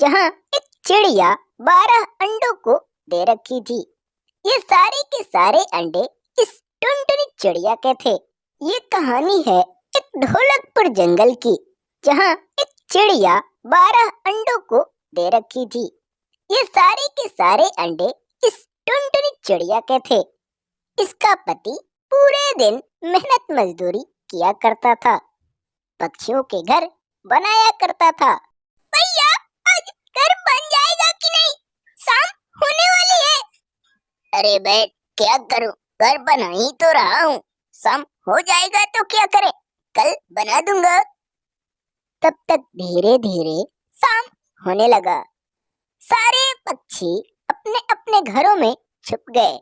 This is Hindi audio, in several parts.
जहाँ एक चिड़िया 12 अंडों को दे रखी थी। ये सारे के सारे अंडे इस टुनटुनी चिड़िया के थे। ये कहानी है एक ढोलकपुर जंगल की, जहाँ एक चिड़िया 12 अंडों को दे रखी थी। ये सारे के सारे अंडे इस टुनटुनी चिड़िया के थे। इसका पति पूरे दिन मेहनत मजदूरी किया करता था, पक्षियों के घर बनाया करता था। भैया, आज घर बन जाएगा कि नहीं? शाम होने वाली है। अरे बेट, क्या करूं? घर बना ही तो रहा हूँ। शाम हो जाएगा तो क्या करें, कल बना दूंगा। तब तक धीरे धीरे शाम होने लगा। सारे पक्षी अपने अपने घरों में छुप गए।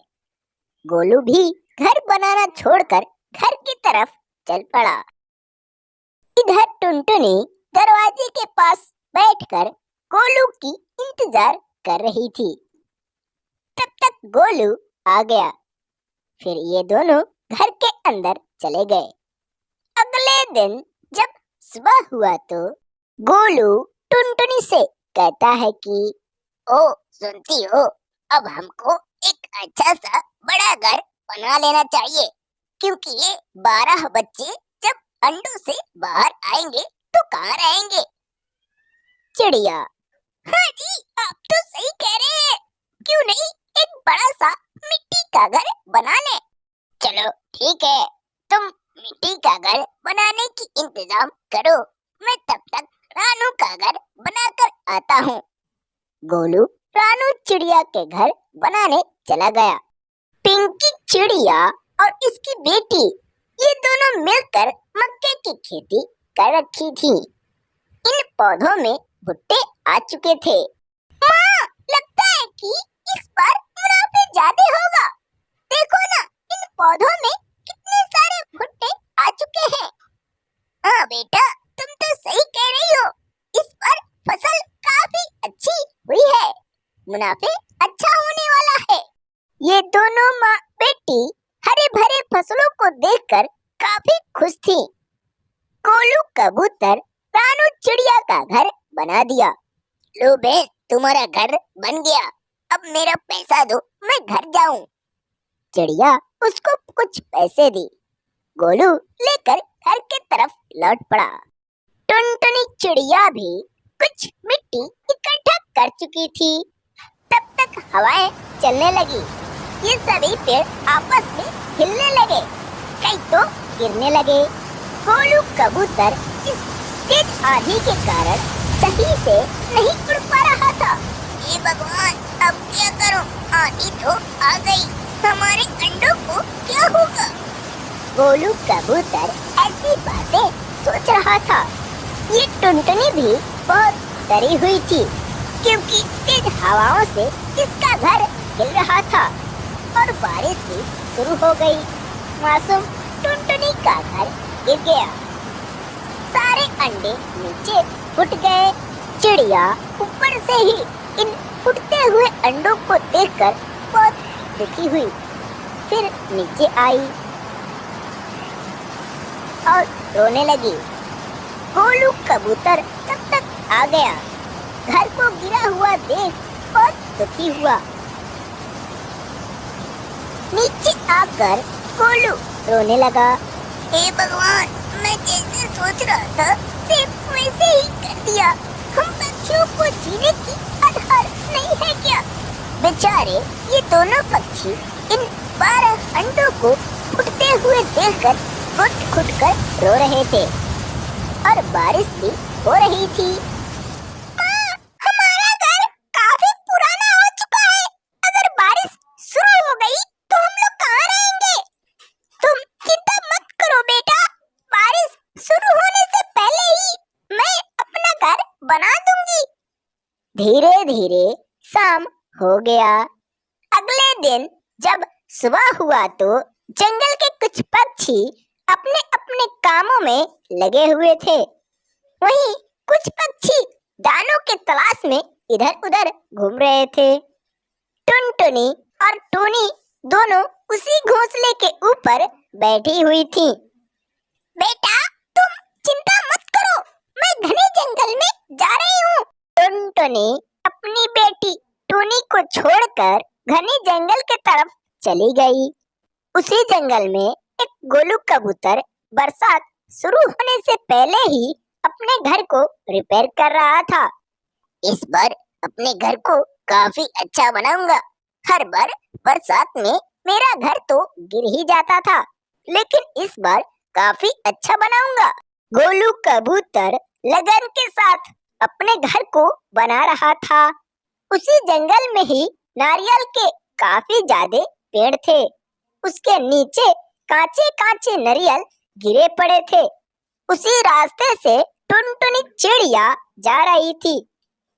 गोलू भी घर बनाना छोड़कर घर की तरफ चल पड़ा। इधर टुनटुनी दरवाजे के पास बैठकर गोलू की इंतजार कर रही थी। तब तक गोलू आ गया। फिर ये दोनों घर के अंदर चले गए। अगले दिन जब सुबह हुआ तो गोलू टुनटुनी से कहता है कि ओ सुनती हो, अब हमको एक अच्छा सा बड़ा घर बना लेना चाहिए, क्योंकि ये 12 बच्चे जब अंडों से बाहर आएंगे तो कहाँ रहेंगे। चिड़िया, हाँ जी, आप तो सही कह रहे हैं। क्यों नहीं एक बड़ा सा मिट्टी का घर बना ले। चलो ठीक है, तुम मिट्टी का घर बनाने की इंतजाम करो, मैं तब तक रानू का घर बनाकर आता हूँ। गोलू रानू चिड़िया के घर बनाने चला गया। पिंकी चिड़िया और इसकी बेटी ये दोनों मिलकर मक्के की खेती कर रखी थी। इन पौधों में भुट्टे आ चुके थे। माँ, लगता है कि इस बार मुनाफे ज्यादा होगा। देखो ना, इन पौधों में कितने सारे भुट्टे आ चुके हैं। हाँ बेटा, तुम तो सही कह रही हो। इस बार फसल काफी अच्छी हुई है, मुनाफे अच्छा होने वाला है। ये दोनों माँ बेटी हरे भरे फसलों को देखकर काफी खुश थी। गोलू कबूतर रानू चिड़िया का घर बना दिया। लो बहन, तुम्हारा घर बन गया। अब मेरा पैसा दो, मैं घर जाऊं। चिड़िया उसको कुछ पैसे दी। गोलू लेकर घर के तरफ लौट पड़ा। टुनटुनी चिड़िया भी कुछ मिट्टी इकट्ठा कर चुकी थी। तब तक हवाएं चलने लगी। ये सभी पेड़ आपस में हिलने लगे, कई तो गिरने लगे। गोलू कबूतर इस तेज आंधी के कारण सही से नहीं उड़ पा रहा था। हे भगवान, अब क्या करूं? आंधी तो आ गई, हमारे अंडों को क्या होगा? गोलू कबूतर ऐसी बातें सोच रहा था। ये टुनटुनी भी बहुत डरी हुई थी, क्योंकि तेज हवाओं से इसका घर हिल रहा था और बारिश भी शुरू हो गई। मासूम टुनटुनी का घर गिर गया। सारे अंडे नीचे फूट गए। चिड़िया ऊपर से ही इन फूटते हुए अंडों को देखकर बहुत दुखी हुई। फिर नीचे आई और रोने लगी। गोलू कबूतर तब तक आ गया। घर को गिरा हुआ देख बहुत दुखी हुआ। नीचे आकर गोलू रोने लगा। हे भगवान, मैं जैसे सोच रहा था सिर्फ वैसे ही कर दिया। हम पक्षियों को जीने की आधार नहीं है क्या? बेचारे ये दोनों पक्षी इन 12 अंडों को फूटते हुए देखकर घुट-घुट कर रो रहे थे और बारिश भी हो रही थी। माँ, हमारा घर काफी पुराना हो चुका है। अगर बारिश शुरू हो गई तो हम लोग कहाँ रहेंगे? तुम चिंता मत करो बेटा, बारिश शुरू होने से पहले ही मैं अपना घर बना दूंगी। धीरे धीरे शाम हो गया। अगले दिन जब सुबह हुआ तो जंगल के कुछ पक्षी अपने अपने कामों में लगे हुए थे। वहीं कुछ पक्षी दानों के तलाश में इधर उधर घूम रहे थे। टुनटुनी और टूनी दोनों उसी घोंसले के ऊपर बैठी हुई थीं। बेटा, तुम चिंता मत करो, मैं घने जंगल में जा रही हूँ। टुनटुनी अपनी बेटी टूनी को छोड़कर घने जंगल की तरफ चली गई। उसी जंगल में एक गोलू कबूतर बरसात शुरू होने से पहले ही अपने घर को रिपेयर कर रहा था। इस बार अपने घर को काफी अच्छा बनाऊंगा। हर बार बरसात में मेरा घर तो गिर ही जाता था, लेकिन इस बार काफी अच्छा बनाऊंगा। गोलू कबूतर लगन के साथ अपने घर को बना रहा था। उसी जंगल में ही नारियल के काफी ज्यादा पेड़ थे। उसके नीचे कांचे कांचे नारियल गिरे पड़े थे। उसी रास्ते से टुनटुनी चिड़िया जा रही थी।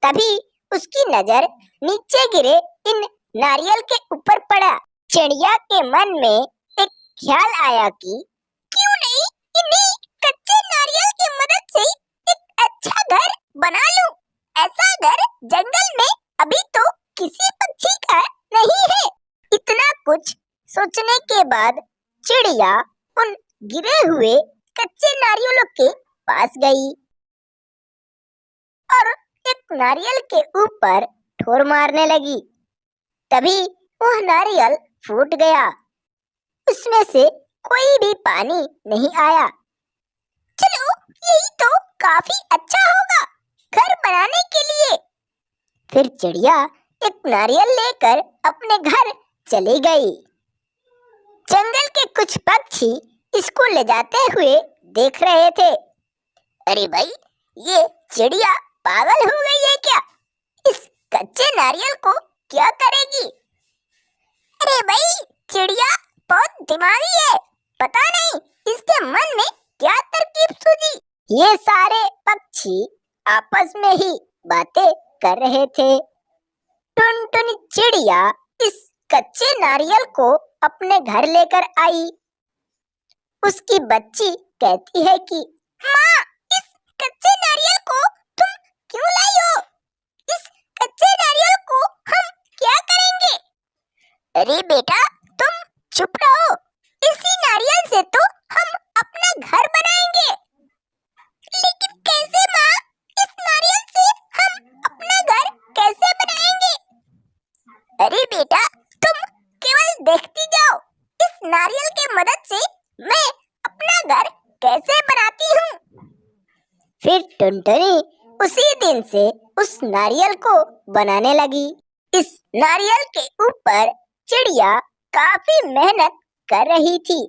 तभी उसकी नजर नीचे गिरे इन नारियल के ऊपर पड़ा। चिड़िया के मन में एक ख्याल आया कि क्यों नहीं इन्हीं कच्चे नारियल की मदद से एक अच्छा घर बना लूं। ऐसा घर जंगल में अभी तो किसी पक्षी का नहीं है। इतना कुछ सोचने के बाद चिड़िया उन गिरे हुए कच्चे नारियलों के पास गई और एक नारियल के ऊपर ठोर मारने लगी। तभी वह नारियल फूट गया। उसमें से कोई भी पानी नहीं आया। चलो यही तो काफी अच्छा होगा घर बनाने के लिए। फिर चिड़िया एक नारियल लेकर अपने घर चली गई। जंगल के कुछ पक्षी इसको ले जाते हुए देख रहे थे। अरे भाई, ये चिड़िया पागल हो गई है क्या? इस कच्चे नारियल को क्या करेगी? अरे भाई, चिड़िया बहुत दिमागी है। पता नहीं इसके मन में क्या तरकीब सूझी। ये सारे पक्षी आपस में ही बातें कर रहे थे। टुनटुनी चिड़िया इस कच्चे नारियल को अपने घर लेकर आई। उसकी बच्ची कहती है कि माँ, इस कच्चे नारियल को तुम क्यों लाई हो? इस कच्चे नारियल को हम क्या करेंगे? अरे बेटा, तुम चुप रहो। इसी नारियल से तो हम अपना घर बनाएंगे। लेकिन कैसे माँ? इस नारियल से हम अपना घर कैसे बनाएंगे? अरे बेटा, तुम केवल देखती जाओ। इस नारियल की मदद से मैं अपना घर कैसे बनाती हूँ। फिर टुनटुनी उसी दिन से उस नारियल को बनाने लगी। इस नारियल के ऊपर चिड़िया काफी मेहनत कर रही थी,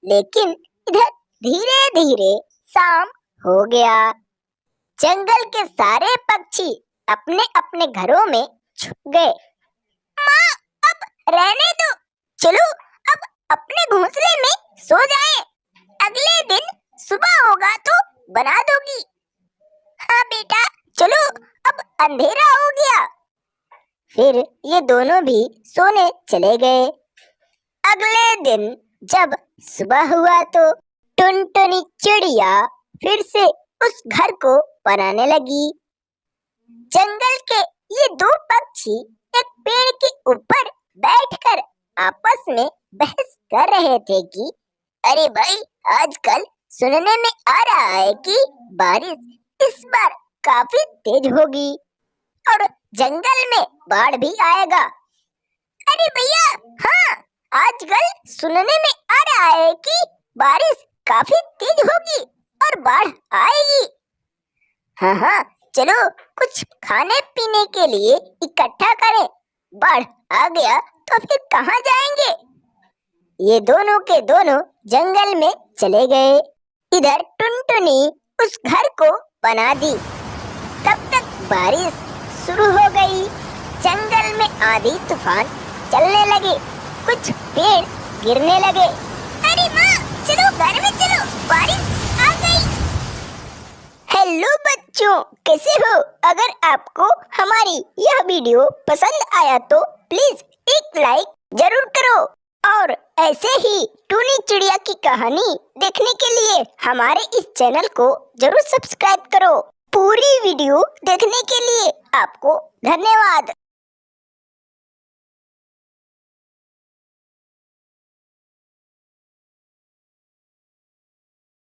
लेकिन इधर धीरे धीरे शाम हो गया। जंगल के सारे पक्षी अपने अपने घरों में छुप गए। माँ, अब रहने दो। चलो अब अपने घोंसले में सो जाएं। अगले दिन सुबह होगा तो बना दोगी। हाँ बेटा, चलो अब अंधेरा हो गया। फिर ये दोनों भी सोने चले गए। अगले दिन जब सुबह हुआ तो टुनटुनी चिड़िया फिर से उस घर को बनाने लगी। जंगल के ये दो पक्षी एक पेड़ के ऊपर बैठकर आपस में बहस कर रहे थे कि अरे भाई, आजकल सुनने में आ रहा है कि बारिश इस बार काफी तेज होगी और जंगल में बाढ़ भी आएगा। अरे भैया, हाँ, आजकल सुनने में आ रहा है कि बारिश काफी तेज होगी और बाढ़ आएगी। हाँ हाँ, चलो कुछ खाने पीने के लिए इकट्ठा करें। बाढ़ आ गया तो फिर कहाँ जाएंगे? ये दोनों के दोनों जंगल में चले गए। इधर टुनटुनी उस घर को बना दी। तब तक बारिश शुरू हो गई। जंगल में आंधी तूफान चलने लगे। कुछ पेड़ गिरने लगे। अरे माँ, चलो घर में चलो, बारिश आ गई। हेलो बच्चों, कैसे हो? अगर आपको हमारी यह वीडियो पसंद आया तो प्लीज एक लाइक जरूर करो और ऐसे ही टूनी चिड़िया की कहानी देखने के लिए हमारे इस चैनल को जरूर सब्सक्राइब करो। पूरी वीडियो देखने के लिए आपको धन्यवाद।